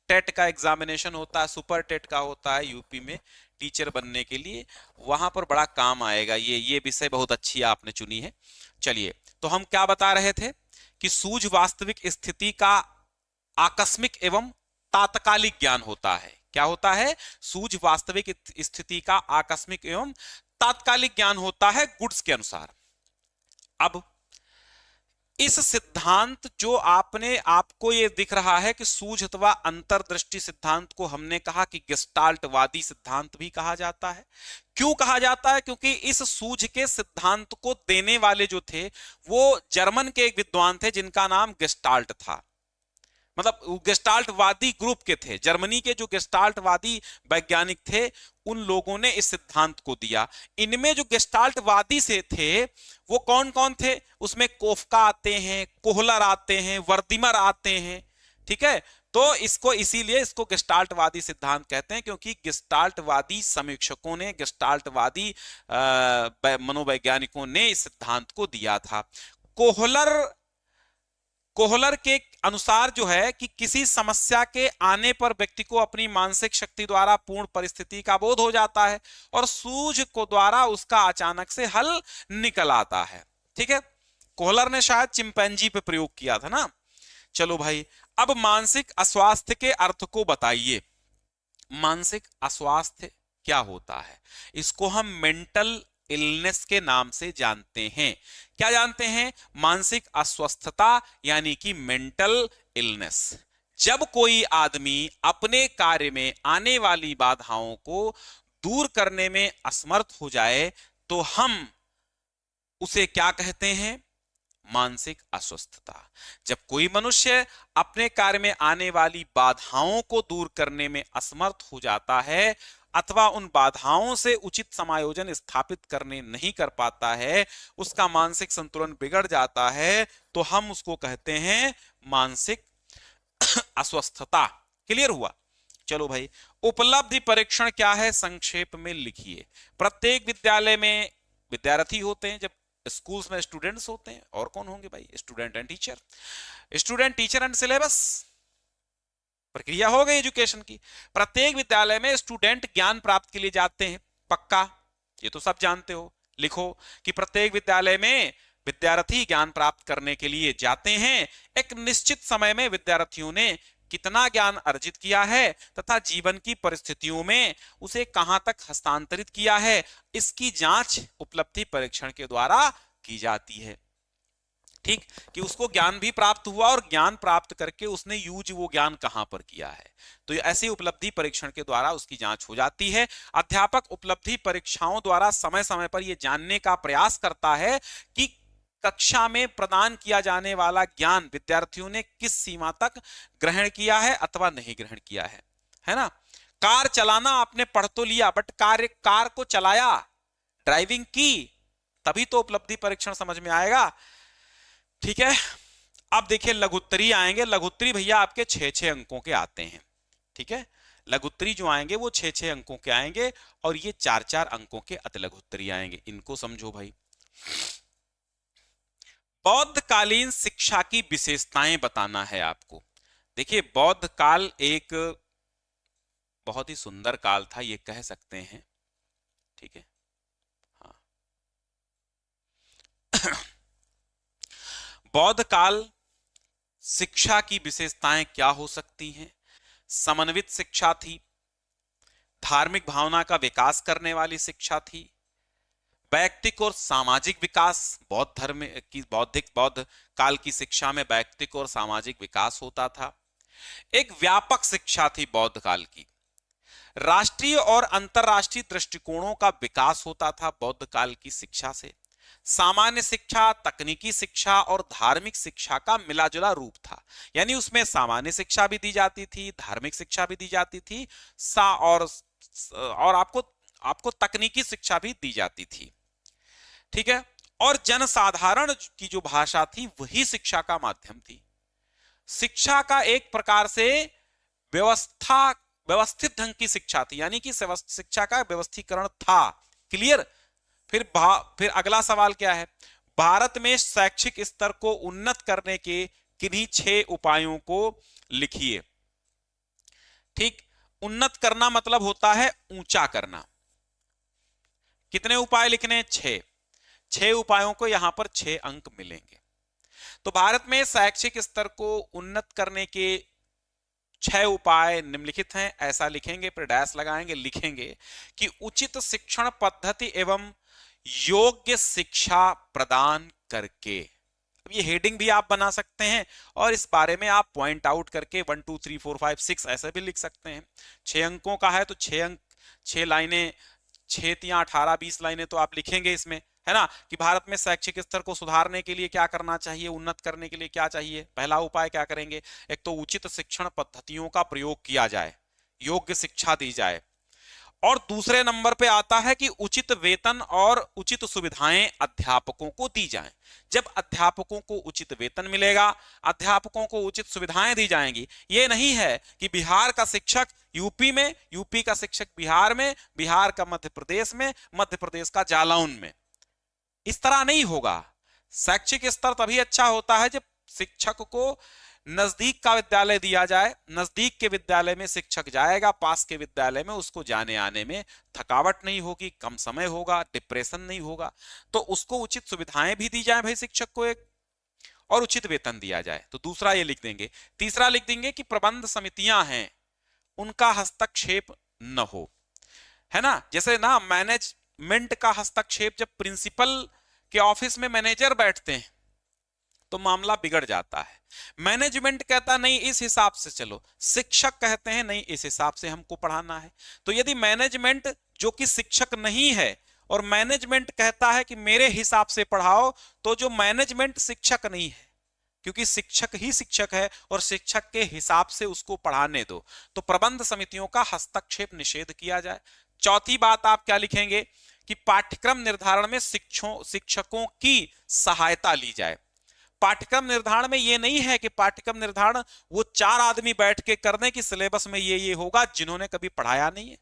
टेट का एग्जामिनेशन होता है, सुपर टेट का होता है यूपी में टीचर बनने के लिए, वहां पर बड़ा काम आएगा। ये विषय बहुत अच्छी आपने चुनी है। चलिए, तो हम क्या बता रहे थे कि सूझ वास्तविक स्थिति का आकस्मिक एवं तात्कालिक ज्ञान होता है। क्या होता है? सूझ वास्तविक स्थिति का आकस्मिक एवं तात्कालिक ज्ञान होता है गुड्स के अनुसार। अब इस सिद्धांत जो आपको ये दिख रहा है कि सूझ अथवा अंतर्दृष्टि सिद्धांत को हमने कहा कि गेस्टाल्टवादी सिद्धांत भी कहा जाता है। क्यों कहा जाता है? क्योंकि इस सूझ के सिद्धांत को देने वाले जो थे वो जर्मन के एक विद्वान थे जिनका नाम गेस्टाल्ट था। मतलब गेस्टाल्टवादी ग्रुप के थे, जर्मनी के जो गेस्टाल्टवादी वैज्ञानिक थे उन लोगों ने इस सिद्धांत को दिया। इनमें जो गेस्टाल्टवादी से थे वो कौन कौन थे? उसमें कोफका आते हैं, कोहलर आते हैं, वर्दिमर आते हैं। ठीक है, तो इसीलिए इसको गेस्टाल्टवादी सिद्धांत कहते हैं, क्योंकि गेस्टाल्टवादी समीक्षकों ने, गेस्टाल्टवादी मनोवैज्ञानिकों ने इस सिद्धांत को दिया था। कोहलर के अनुसार जो है कि किसी समस्या के आने पर व्यक्ति को अपनी मानसिक शक्ति द्वारा पूर्ण परिस्थिति का बोध हो जाता है और सूझ को द्वारा उसका अचानक से हल निकल आता है। ठीक है, कोहलर ने शायद चिंपैंजी पे प्रयोग किया था ना। चलो भाई, अब मानसिक अस्वास्थ्य के अर्थ को बताइए। मानसिक अस्वास्थ्य क्या होता है? इसको हम मेंटल इलनेस के नाम से जानते हैं। क्या जानते हैं? मानसिक अस्वस्थता यानी कि मेंटल इलनेस। जब कोई आदमी अपने कार्य में आने वाली बाधाओं को दूर करने में असमर्थ हो जाए तो हम उसे क्या कहते हैं? मानसिक अस्वस्थता। जब कोई मनुष्य अपने कार्य में आने वाली बाधाओं को दूर करने में असमर्थ हो जाता है अथवा उन बाधाओं से उचित समायोजन स्थापित करने नहीं कर पाता है, उसका मानसिक संतुलन बिगड़ जाता है, तो हम उसको कहते हैं मानसिक अस्वस्थता। क्लियर हुआ? चलो भाई, उपलब्धि परीक्षण क्या है संक्षेप में लिखिए। प्रत्येक विद्यालय में विद्यार्थी होते हैं, जब स्कूल्स में स्टूडेंट्स होते हैं, और कौन होंगे भाई? Student and teacher. Student, teacher and syllabus, प्रक्रिया हो गई एजुकेशन की। प्रत्येक विद्यालय में स्टूडेंट ज्ञान प्राप्त के लिए जाते हैं, पक्का, ये तो सब जानते हो। लिखो कि प्रत्येक विद्यालय में विद्यार्थी ज्ञान प्राप्त करने के लिए जाते हैं। एक निश्चित समय में विद्यार्थियों ने कितना ज्ञान अर्जित किया है तथा जीवन की परिस्थितियों में उसे कहां तक हस्तांतरित किया है, इसकी जांच उपलब्धि परीक्षण के द्वारा की जाती है। ठीक, कि उसको ज्ञान भी प्राप्त हुआ और ज्ञान प्राप्त करके उसने यूज वो ज्ञान कहां पर किया है। तो ऐसी उपलब्धि परीक्षण के द्वारा उसकी जांच हो जाती है। अध्यापक उपलब्धि परीक्षाओं द्वारा समय समय पर यह जानने का प्रयास करता है कि कक्षा में प्रदान किया जाने वाला ज्ञान विद्यार्थियों ने किस सीमा तक ग्रहण किया है अथवा नहीं ग्रहण किया है ना। कार चलाना आपने पढ़ तो लिया, बट कार को चलाया, ड्राइविंग की, तभी तो उपलब्धि परीक्षण समझ में आएगा। ठीक है, अब देखिए लघुत्तरी आएंगे। लघुत्तरी भैया आपके 6-6 अंकों के आते हैं। ठीक है, लघुत्तरी जो आएंगे वो 6-6 अंकों के आएंगे और ये 4-4 अंकों के अतिलघुत्तरी आएंगे। इनको समझो भाई। बौद्ध कालीन शिक्षा की विशेषताएं बताना है आपको। देखिए, बौद्ध काल एक बहुत ही सुंदर काल था, ये कह सकते हैं। ठीक है, हाँ। बौद्ध काल शिक्षा की विशेषताएं क्या हो सकती हैं? समन्वित शिक्षा थी, धार्मिक भावना का विकास करने वाली शिक्षा थी, वैयक्तिक और सामाजिक विकास, बौद्ध धर्म की बौद्ध काल की शिक्षा में वैयक्तिक और सामाजिक विकास होता था। एक व्यापक शिक्षा थी बौद्ध काल की, राष्ट्रीय और अंतरराष्ट्रीय दृष्टिकोणों का विकास होता था बौद्ध काल की शिक्षा से। सामान्य शिक्षा, तकनीकी शिक्षा और धार्मिक शिक्षा का मिलाजुला रूप था, यानी उसमें सामान्य शिक्षा भी दी जाती थी, धार्मिक शिक्षा भी दी जाती थी, और आपको तकनीकी शिक्षा भी दी जाती थी। ठीक है, और जनसाधारण की जो भाषा थी वही शिक्षा का माध्यम थी। शिक्षा का एक प्रकार से व्यवस्थित ढंग की शिक्षा थी, यानी कि शिक्षा का व्यवस्थीकरण था। क्लियर? फिर अगला सवाल क्या है? भारत में शैक्षिक स्तर को उन्नत करने के किन्हीं 6 उपायों को लिखिए। ठीक, उन्नत करना मतलब होता है ऊंचा करना। कितने उपाय लिखने? 6 उपायों को यहां पर 6 अंक मिलेंगे। तो भारत में शैक्षिक स्तर को उन्नत करने के 6 उपाय निम्नलिखित हैं, ऐसा लिखेंगे, फिर डैश लगाएंगे, लिखेंगे कि उचित शिक्षण पद्धति एवं योग्य शिक्षा प्रदान करके। अब ये हेडिंग भी आप बना सकते हैं और इस बारे में आप पॉइंट आउट करके 1 2 3 4 5 6 ऐसे भी लिख सकते हैं। 6 अंकों का है तो 6 अंक, 6 लाइनें, 6 3 18 20 लाइनें तो आप लिखेंगे इसमें, है ना, कि भारत में शैक्षिक स्तर को सुधारने के लिए क्या करना चाहिए, उन्नत करने के लिए क्या चाहिए। पहला उपाय क्या करेंगे? एक तो उचित शिक्षण पद्धतियों का प्रयोग किया जाए, योग्य शिक्षा दी जाए, और दूसरे नंबर पे आता है कि उचित वेतन और उचित सुविधाएं अध्यापकों को दी जाएं। जब अध्यापकों को उचित वेतन मिलेगा, अध्यापकों को उचित सुविधाएं दी जाएंगी। ये नहीं है कि बिहार का शिक्षक यूपी में, यूपी का शिक्षक बिहार में, बिहार का मध्य प्रदेश में, मध्य प्रदेश का जालौन में। इस तरह नहीं होगा। शैक्षिक स्तर तभी अच्छा होता है जब शिक्षक को नजदीक का विद्यालय दिया जाए। नजदीक के विद्यालय में शिक्षक जाएगा, पास के विद्यालय में उसको जाने आने में थकावट नहीं होगी, कम समय होगा, डिप्रेशन नहीं होगा। तो उसको उचित सुविधाएं भी दी जाए भाई शिक्षक को एक, और उचित वेतन दिया जाए। तो दूसरा ये लिख देंगे। तीसरा लिख देंगे कि प्रबंध समितियां हैं उनका हस्तक्षेप न हो, है ना। जैसे ना मैनेजमेंट का हस्तक्षेप, जब प्रिंसिपल के ऑफिस में मैनेजर बैठते हैं तो मामला बिगड़ जाता है। मैनेजमेंट कहता नहीं इस हिसाब से चलो, शिक्षक कहते हैं नहीं इस हिसाब से हमको पढ़ाना है। तो यदि मैनेजमेंट जो कि शिक्षक नहीं है और मैनेजमेंट कहता है कि मेरे हिसाब से पढ़ाओ, तो जो मैनेजमेंट शिक्षक नहीं है, क्योंकि शिक्षक ही शिक्षक है और शिक्षक के हिसाब से उसको पढ़ाने दो। तो प्रबंध समितियों का हस्तक्षेप निषेध किया जाए। चौथी बात आप क्या लिखेंगे कि पाठ्यक्रम निर्धारण में शिक्षकों की सहायता ली जाए। पाठ्यक्रम निर्धारण में ये नहीं है कि पाठ्यक्रम निर्धारण वो 4 आदमी बैठ के करने की सिलेबस में ये होगा जिन्होंने कभी पढ़ाया नहीं है।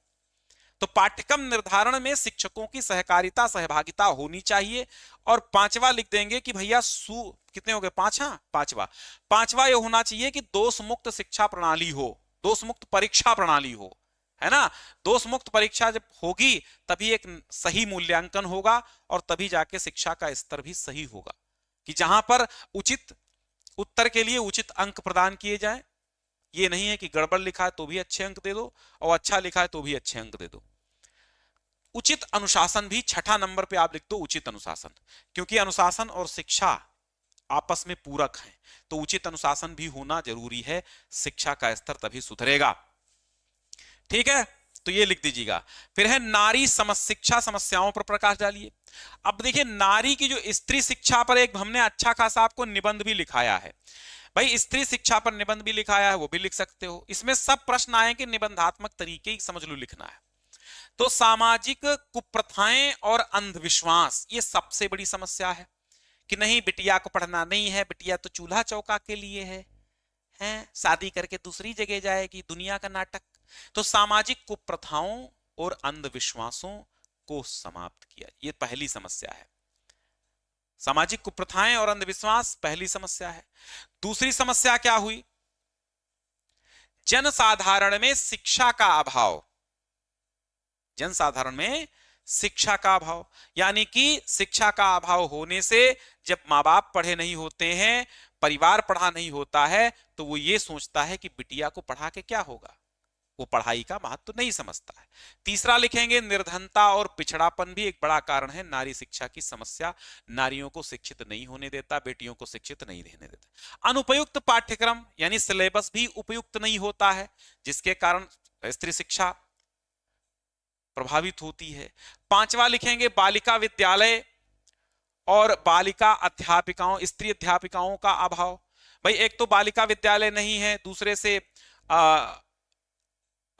तो पाठ्यक्रम निर्धारण में शिक्षकों की सहकारिता, सहभागिता होनी चाहिए। और 5वां लिख देंगे कि भैया कितने हो गए? 5। पांचवा ये होना चाहिए कि दोष मुक्त शिक्षा प्रणाली हो, दोष मुक्त परीक्षा प्रणाली हो, है ना। दोष मुक्त परीक्षा जब होगी तभी एक सही मूल्यांकन होगा और तभी जाके शिक्षा का स्तर भी सही होगा, कि जहां पर उचित उत्तर के लिए उचित अंक प्रदान किए जाएं। ये नहीं है कि गड़बड़ लिखा है तो भी अच्छे अंक दे दो और अच्छा लिखा है तो भी अच्छे अंक दे दो। उचित अनुशासन भी 6ठा नंबर पे आप लिख दो, उचित अनुशासन, क्योंकि अनुशासन और शिक्षा आपस में पूरक हैं। तो उचित अनुशासन भी होना जरूरी है, शिक्षा का स्तर तभी सुधरेगा। ठीक है, तो ये लिख दीजिएगा। फिर है नारी शिक्षा समस्याओं पर प्रकाश डालिए। अब देखिए, नारी की जो स्त्री शिक्षा पर एक हमने अच्छा खासा आपको निबंध भी लिखाया है। भाई स्त्री शिक्षा पर निबंध भी लिखाया है, वो भी लिख सकते हो। इसमें सब प्रश्न आए कि निबंधात्मक तरीके ही समझ लो लिखना है। तो सामाजिक कुप्रथाएं और अंधविश्वास, ये सबसे बड़ी समस्या है कि नहीं बिटिया को पढ़ना नहीं है, बिटिया तो चूल्हा चौका के लिए है, शादी करके दूसरी जगह जाएगी, दुनिया का नाटक। तो सामाजिक कुप्रथाओं और अंधविश्वासों को समाप्त किया, ये पहली समस्या है। सामाजिक कुप्रथाएं और अंधविश्वास पहली समस्या है। दूसरी समस्या क्या हुई? जनसाधारण में शिक्षा का अभाव। जनसाधारण में शिक्षा का अभाव, यानी कि शिक्षा का अभाव होने से जब माँ बाप पढ़े नहीं होते हैं, परिवार पढ़ा नहीं होता है, तो वो ये सोचता है कि बिटिया को पढ़ा के क्या होगा, वो पढ़ाई का महत्व तो नहीं समझता है। तीसरा लिखेंगे निर्धनता और पिछड़ापन भी एक बड़ा कारण है। नारी शिक्षा की समस्या नारियों को शिक्षित नहीं होने देता, बेटियों को शिक्षित नहीं रहने देता। अनुपयुक्त पाठ्यक्रम यानी सिलेबस भी उपयुक्त नहीं होता है, जिसके कारण स्त्री शिक्षा प्रभावित होती है। पांचवा लिखेंगे बालिका विद्यालय और बालिका अध्यापिकाओं, स्त्री अध्यापिकाओं का अभाव। भाई एक तो बालिका विद्यालय नहीं है, दूसरे से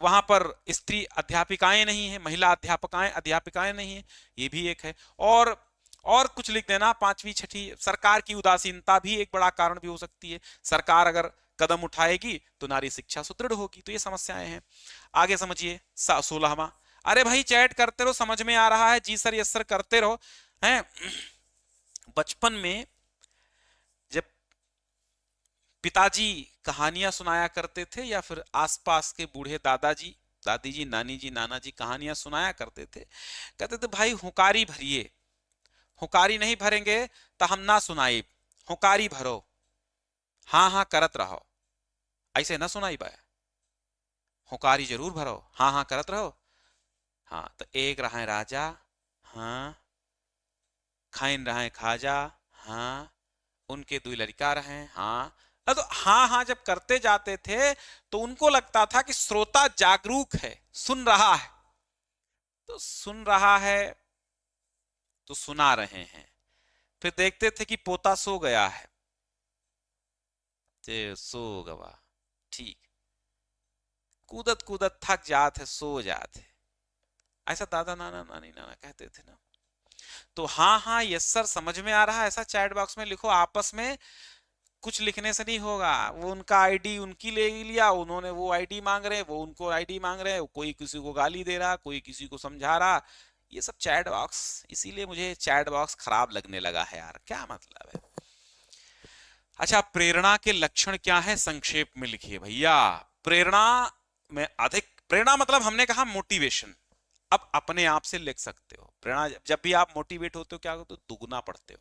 वहां पर स्त्री अध्यापिकाएं नहीं है, महिला अध्यापिकाएं नहीं है, ये भी एक है। और कुछ लिख देना, पांचवी छठी, सरकार की उदासीनता भी एक बड़ा कारण भी हो सकती है। सरकार अगर कदम उठाएगी तो नारी शिक्षा सुदृढ़ होगी। तो ये समस्याएं हैं। आगे समझिए 16वां। अरे भाई चैट करते रहो, समझ में आ रहा है? जी सर, यस सर करते रहो। हैं बचपन में जब पिताजी कहानियां सुनाया करते थे, या फिर आसपास के बूढ़े दादाजी, दादी जी, नानी जी, नाना जी कहानियां सुनाया करते थे, कहते थे भाई हुकारी भरिए, हुकारी नहीं भरेंगे तो हम ना सुनाई, हुकारी भरो, हाँ हाँ करत रहो। ऐसे ना सुनाई बा, हुकारी जरूर भरो, हाँ हाँ करत रहो। हाँ तो एक रहा राजा, हाँ, खाइन रहे खाजा, हाँ, उनके दो लड़का रहे, हाँ। तो हाँ हाँ जब करते जाते थे तो उनको लगता था कि श्रोता जागरूक है, सुन रहा है। तो सुन रहा है तो सुना रहे हैं। फिर देखते थे कि पोता सो गया है, सो गवा, ठीक, कूदत कूदत थक जाते, सो जाते। ऐसा दादा नाना नानी नाना कहते थे ना। तो हाँ हाँ यस सर समझ में आ रहा है, ऐसा चैट बॉक्स में लिखो। आपस में कुछ लिखने से नहीं होगा। वो उनका आईडी उनकी ले लिया, उन्होंने वो आईडी मांग रहे, वो उनको आईडी मांग रहे, कोई किसी को गाली दे रहा, कोई किसी को समझा रहा, ये सब चैट बॉक्स। इसीलिए मुझे चैट बॉक्स खराब लगने लगा है यार, क्या मतलब है। अच्छा, प्रेरणा के लक्षण क्या है, संक्षेप में लिखिए भैया। प्रेरणा में अधिक, प्रेरणा मतलब हमने कहा मोटिवेशन। अब अपने आप से लिख सकते हो प्रेरणा। जब भी आप मोटिवेट होते हो क्या होते हो, दुगना पढ़ते हो।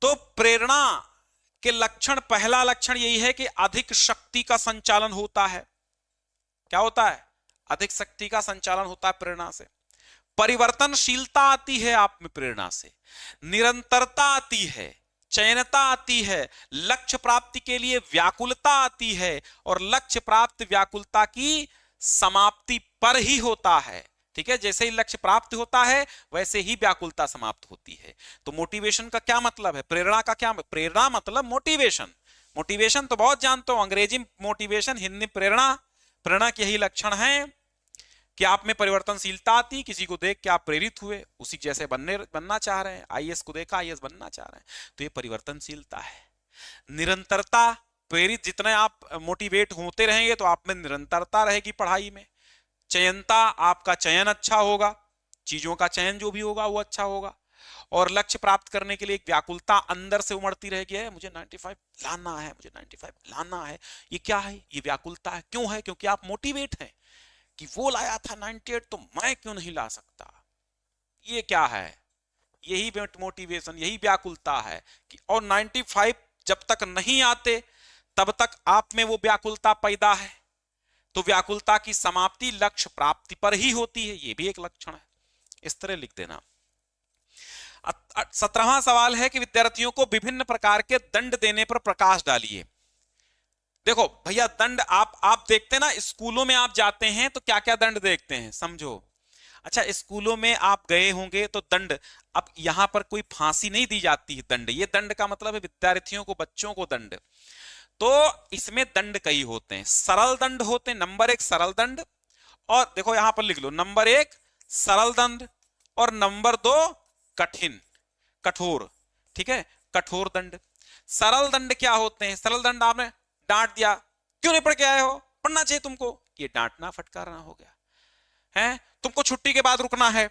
तो प्रेरणा के लक्षण, पहला लक्षण यही है कि अधिक शक्ति का संचालन होता है। क्या होता है? अधिक शक्ति का संचालन होता है प्रेरणा से। परिवर्तनशीलता आती है आप में प्रेरणा से, निरंतरता आती है, चयनता आती है, लक्ष्य प्राप्ति के लिए व्याकुलता आती है, और लक्ष्य प्राप्त व्याकुलता की समाप्ति पर ही होता है। ठीक है, जैसे ही लक्ष्य प्राप्त होता है वैसे ही व्याकुलता समाप्त होती है। तो मोटिवेशन का क्या मतलब है, प्रेरणा का क्या, प्रेरणा मतलब मोटिवेशन। मोटिवेशन तो बहुत जानते हो, अंग्रेजी मोटिवेशन, हिंदी प्रेरणा। प्रेरणा के यही लक्षण हैं कि आप में परिवर्तनशीलता आती, किसी को देख के आप प्रेरित हुए, उसी जैसे बनना चाह रहे हैं। आईएएस को देखा, आईएएस बनना चाह रहे हैं, तो ये परिवर्तनशीलता है। निरंतरता, प्रेरित जितने आप मोटिवेट होते रहेंगे तो आप में निरंतरता रहेगी पढ़ाई में। चयनता, आपका चयन अच्छा होगा, चीजों का चयन जो भी होगा वो अच्छा होगा। और लक्ष्य प्राप्त करने के लिए एक व्याकुलता अंदर से उमड़ती रहेगी, है मुझे 95 लाना है, मुझे 95 लाना है। ये क्या है? ये व्याकुलता है। क्यों है? क्योंकि आप मोटिवेट हैं कि वो लाया था 98 तो मैं क्यों नहीं ला सकता। ये क्या है? यही मोटिवेशन, यही व्याकुलता है कि, और 95 जब तक नहीं आते तब तक आप में वो व्याकुलता पैदा है। तो व्याकुलता की समाप्ति लक्ष्य प्राप्ति पर ही होती है, ये भी एक लक्षण है। इस तरह लिख देना। 17वां सवाल है कि विद्यार्थियों को विभिन्न प्रकार के दंड देने पर प्रकाश डालिए। देखो भैया, दंड आप देखते हैं ना, स्कूलों में आप जाते हैं तो क्या क्या दंड देखते हैं, समझो। अच्छा, स्कूलों में आप गए होंगे तो दंड, अब यहां पर कोई फांसी नहीं दी जाती है दंड, ये दंड का मतलब है विद्यार्थियों को, बच्चों को दंड। तो इसमें दंड कई होते हैं, सरल दंड होते हैं, नंबर 1 सरल दंड, और देखो यहां पर लिख लो, नंबर 1 सरल दंड और नंबर 2 कठिन, कठोर। ठीक है, कठोर दंड। सरल दंड क्या होते हैं? सरल दंड, आपने डांट दिया, क्यों नहीं पढ़ के आए हो, पढ़ना चाहिए तुमको, ये डांटना फटकारना हो गया है। तुमको छुट्टी के बाद रुकना है,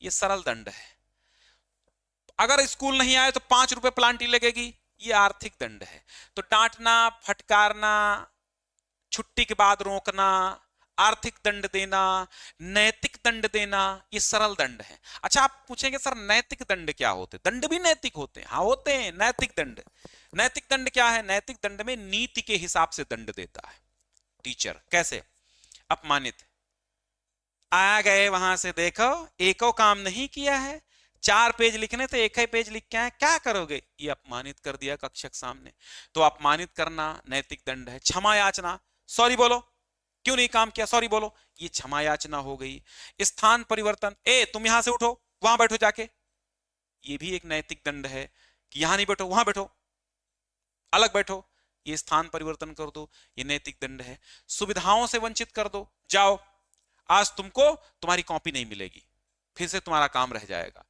ये सरल दंड है। अगर स्कूल नहीं आए तो 5 रुपए प्लांटी लगेगी, ये आर्थिक दंड है। तो डांटना, फटकारना, छुट्टी के बाद रोकना, आर्थिक दंड देना, नैतिक दंड देना, ये सरल दंड है। अच्छा, आप पूछेंगे सर नैतिक दंड क्या होते? दंड भी नैतिक होते हैं? हाँ होते हैं। नैतिक दंड, नैतिक दंड क्या है? नैतिक दंड में नीति के हिसाब से दंड देता है टीचर। कैसे? अपमानित, आ गए वहां से, देखो एको काम नहीं किया है, 4 पेज लिखने थे, एक ही पेज लिख के आए, क्या करोगे? ये अपमानित कर दिया कक्षक सामने, तो अपमानित करना नैतिक दंड है। क्षमा याचना, सॉरी बोलो, क्यों नहीं काम किया, सॉरी बोलो, ये क्षमा याचना हो गई। स्थान परिवर्तन, ए तुम यहां से उठो, वहां बैठो जाके, ये भी एक नैतिक दंड है कि यहां नहीं बैठो, वहां बैठो, अलग बैठो, ये स्थान परिवर्तन कर दो, ये नैतिक दंड है। सुविधाओं से वंचित कर दो, जाओ आज तुमको तुम्हारी कॉपी नहीं मिलेगी, फिर से तुम्हारा काम रह जाएगा,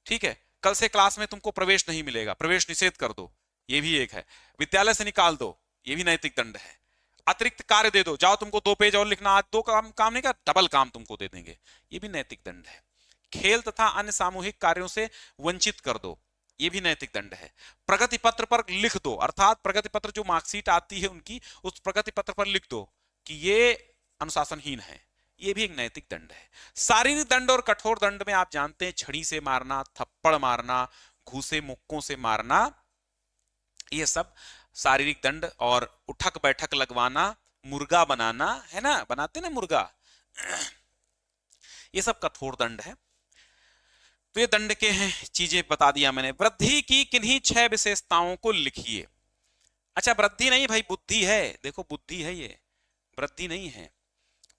ठीक है, कल से क्लास में तुमको प्रवेश नहीं मिलेगा, प्रवेश निषेध कर दो, ये भी एक है। विद्यालय से निकाल दो, ये भी नैतिक दंड है। अतिरिक्त कार्य दे दो, जाओ तुमको 2 पेज और लिखना, आज 2 काम नहीं का, डबल काम तुमको दे देंगे, ये भी नैतिक दंड है। खेल तथा अन्य सामूहिक कार्यों से वंचित कर दो, ये भी नैतिक दंड है। प्रगति पत्र पर लिख दो, अर्थात प्रगति पत्र जो मार्कशीट आती है उनकी, उस प्रगति पत्र पर लिख दो कि ये अनुशासनहीन है, ये भी एक नैतिक दंड है। शारीरिक दंड और कठोर दंड में आप जानते हैं, छड़ी से मारना, थप्पड़ मारना, घूसे मुक्कों से मारना, ये सब शारीरिक दंड, और उठक बैठक लगवाना, मुर्गा बनाना, है ना, बनाते ना मुर्गा, ये सब कठोर दंड है। तो ये दंड के हैं, चीजें बता दिया मैंने। वृद्धि की किन्हीं 6 विशेषताओं को लिखिए। अच्छा, वृद्धि नहीं भाई, बुद्धि है, देखो बुद्धि है, ये वृद्धि नहीं है,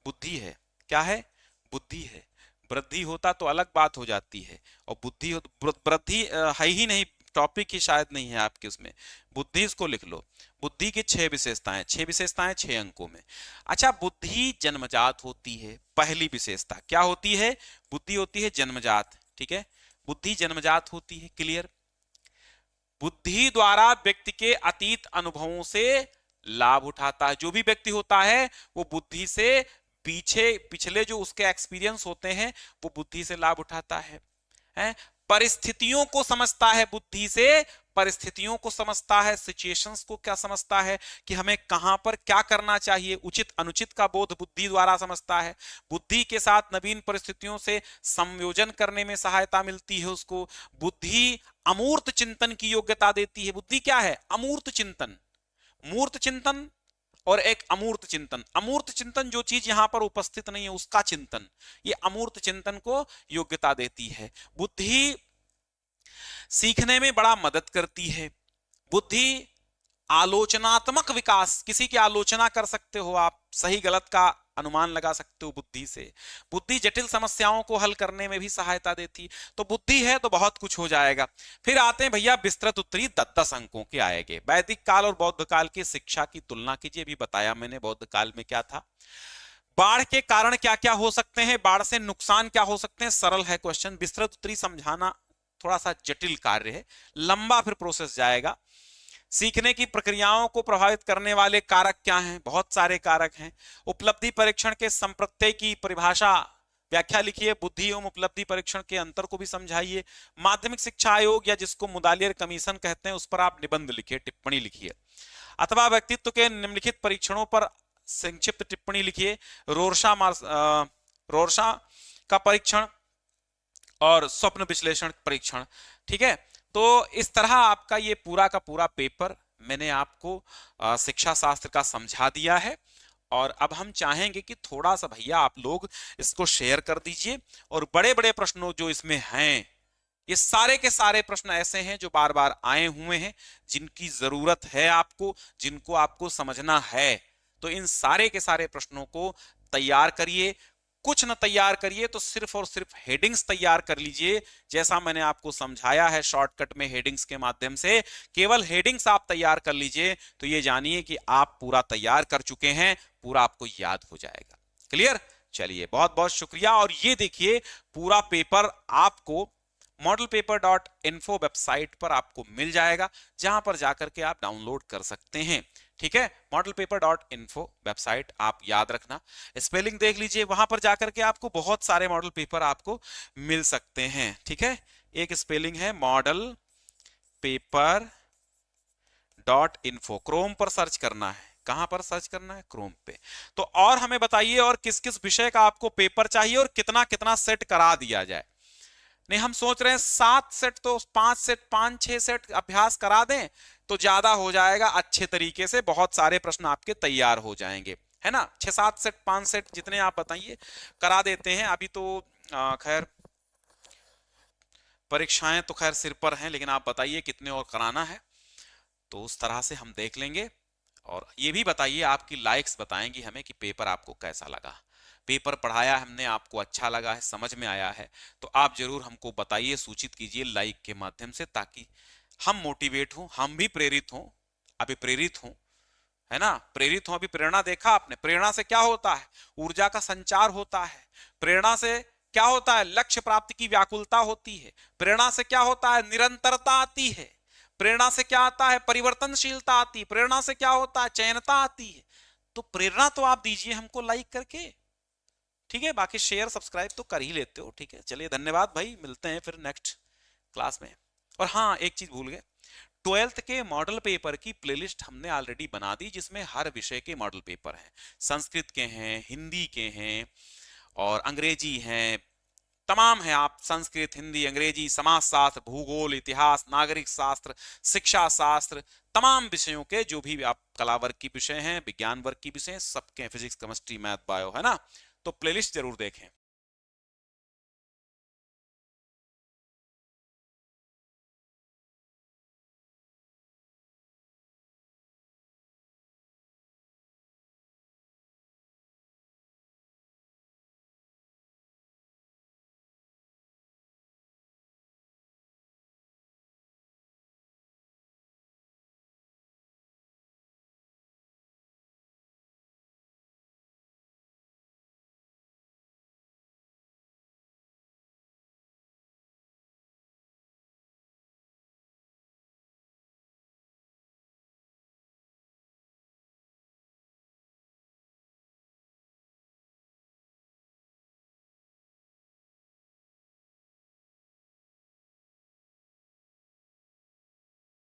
बुद्धि है। क्या है? बुद्धि है। वृद्धि होता तो अलग बात हो जाती है, और बुद्धि हो, वृद्धि है ही नहीं, टॉपिक ही शायद नहीं है आपके उसमें, बुद्धि इसको लिख लो। बुद्धि की 6 विशेषताएं, 6 विशेषताएं 6 अंकों में। अच्छा, बुद्धि जन्मजात होती है, पहली विशेषता क्या होती है? बुद्धि होती है जन्मजात, ठीक है, बुद्धि जन्मजात होती है, क्लियर। बुद्धि द्वारा व्यक्ति के अतीत अनुभवों से लाभ उठाता है, जो भी व्यक्ति होता है वो बुद्धि से पिछले जो उसके एक्सपीरियंस होते हैं वो बुद्धि से लाभ उठाता है? परिस्थितियों को समझता है, बुद्धि से परिस्थितियों को समझता है, सिचुएशंस को क्या समझता है कि हमें कहां पर क्या करना चाहिए, उचित अनुचित का बोध बुद्धि द्वारा समझता है। बुद्धि के साथ नवीन परिस्थितियों से संयोजन करने में सहायता मिलती है उसको। बुद्धि अमूर्त चिंतन की योग्यता देती है। बुद्धि क्या है? अमूर्त चिंतन, मूर्त चिंतन और एक अमूर्त चिंतन। अमूर्त चिंतन जो चीज यहां पर उपस्थित नहीं है उसका चिंतन, ये अमूर्त चिंतन को योग्यता देती है। बुद्धि सीखने में बड़ा मदद करती है। बुद्धि आलोचनात्मक विकास, किसी की आलोचना कर सकते हो आप, सही गलत का अनुमान लगा सकते हो बुद्धि से। बुद्धि जटिल समस्याओं को हल करने में भी सहायता देती। तो बुद्धि है तो बहुत कुछ हो जाएगा। फिर आते हैं भैया विस्तृत उत्तरी 10-10 अंकों के आएंगे। वैदिक काल और बौद्ध काल की शिक्षा की तुलना कीजिए। भी बताया मैंने बौद्ध काल में क्या था। बाढ़ के कारण क्या क्या हो सकते हैं, बाढ़ से नुकसान क्या हो सकते हैं, सरल है क्वेश्चन। विस्तृत उत्तरी समझाना थोड़ा सा जटिल कार्य है, लंबा फिर प्रोसेस जाएगा। सीखने की प्रक्रियाओं को प्रभावित करने वाले कारक क्या हैं? बहुत सारे कारक हैं। उपलब्धि परीक्षण के संप्रत्यय की परिभाषा, व्याख्या लिखिए। बुद्धि एवं उपलब्धि परीक्षण के अंतर को भी समझाइए। माध्यमिक शिक्षा आयोग या जिसको मुदालियर कमीशन कहते हैं उस पर आप निबंध लिखिए, टिप्पणी लिखिए। अथवा व्यक्तित्व के निम्नलिखित परीक्षणों पर संक्षिप्त टिप्पणी लिखिए। रोरशा का परीक्षण और स्वप्न विश्लेषण परीक्षण, ठीक है। तो इस तरह आपका ये पूरा का पूरा पेपर मैंने आपको शिक्षा शास्त्र का समझा दिया है। और अब हम चाहेंगे कि थोड़ा सा भैया आप लोग इसको शेयर कर दीजिए। और बड़े बड़े प्रश्नों जो इसमें हैं, ये सारे के सारे प्रश्न ऐसे हैं जो बार बार आए हुए हैं, जिनकी जरूरत है आपको, जिनको आपको समझना है। तो इन सारे के सारे प्रश्नों को तैयार करिए। कुछ न तैयार करिए तो सिर्फ और सिर्फ हेडिंग्स तैयार कर लीजिए, जैसा मैंने आपको समझाया है शॉर्टकट में हेडिंग्स के माध्यम से। केवल हेडिंग्स आप तैयार कर लीजिए तो ये जानिए कि आप पूरा तैयार कर चुके हैं, पूरा आपको याद हो जाएगा। क्लियर? चलिए, बहुत बहुत शुक्रिया। और ये देखिए पूरा पेपर आपको modelpaper.info वेबसाइट पर आपको मिल जाएगा, जहां पर जाकर के आप डाउनलोड कर सकते हैं। ठीक है, modelpaper.info वेबसाइट आप याद रखना, स्पेलिंग देख लीजिए, वहां पर जाकर के आपको बहुत सारे मॉडल पेपर आपको मिल सकते हैं। ठीक है, एक स्पेलिंग है modelpaper.info, क्रोम पर सर्च करना है, कहां पर सर्च करना है? क्रोम पे। तो और हमें बताइए और किस किस विषय का आपको पेपर चाहिए और कितना कितना सेट करा दिया जाए। नहीं, हम सोच रहे हैं 7 सेट, तो 5 सेट, 5-6 सेट अभ्यास करा दें तो ज्यादा हो जाएगा, अच्छे तरीके से बहुत सारे प्रश्न आपके तैयार हो जाएंगे, है ना। 6-7 सेट, 5 सेट, जितने आप बताइए करा देते हैं। अभी तो खैर परीक्षाएं तो खैर सिर पर हैं, लेकिन आप बताइए कितने और कराना है, तो उस तरह से हम देख लेंगे। और ये भी बताइए, आपकी लाइक्स बताएंगी हमें कि पेपर आपको कैसा लगा, पेपर पढ़ाया हमने, आपको अच्छा लगा है, समझ में आया है, तो आप जरूर हमको बताइए, सूचित कीजिए लाइक के माध्यम से, ताकि हम मोटिवेट हों, हम भी प्रेरित हों, अभी प्रेरित हों, है ना, प्रेरित हों। अभी प्रेरणा देखा आपने, प्रेरणा से क्या होता है? ऊर्जा का संचार होता है। प्रेरणा से क्या होता है? लक्ष्य प्राप्ति की व्याकुलता होती है। प्रेरणा से क्या होता है? निरंतरता आती है। प्रेरणा से क्या आता है? परिवर्तनशीलता आती है। प्रेरणा से क्या होता है? चयनता आती है। तो प्रेरणा तो आप दीजिए हमको लाइक करके, ठीक है। बाकी शेयर सब्सक्राइब तो कर ही लेते हो, ठीक है। चलिए, धन्यवाद भाई, मिलते हैं फिर नेक्स्ट क्लास में। और हाँ, एक चीज भूल गए, 12th के मॉडल पेपर की प्लेलिस्ट हमने ऑलरेडी बना दी, जिसमें हर विषय के मॉडल पेपर हैं। संस्कृत के हैं, हिंदी के हैं और अंग्रेजी हैं, तमाम है। आप संस्कृत, हिंदी, अंग्रेजी, समाजशास्त्र, भूगोल, इतिहास, नागरिक शास्त्र, शिक्षा शास्त्र, तमाम विषयों के जो भी आप कला वर्ग की विषय हैं, विज्ञान वर्ग की विषय, सबके, फिजिक्स, केमिस्ट्री, मैथ, बायो, है ना। तो प्लेलिस्ट जरूर देखें।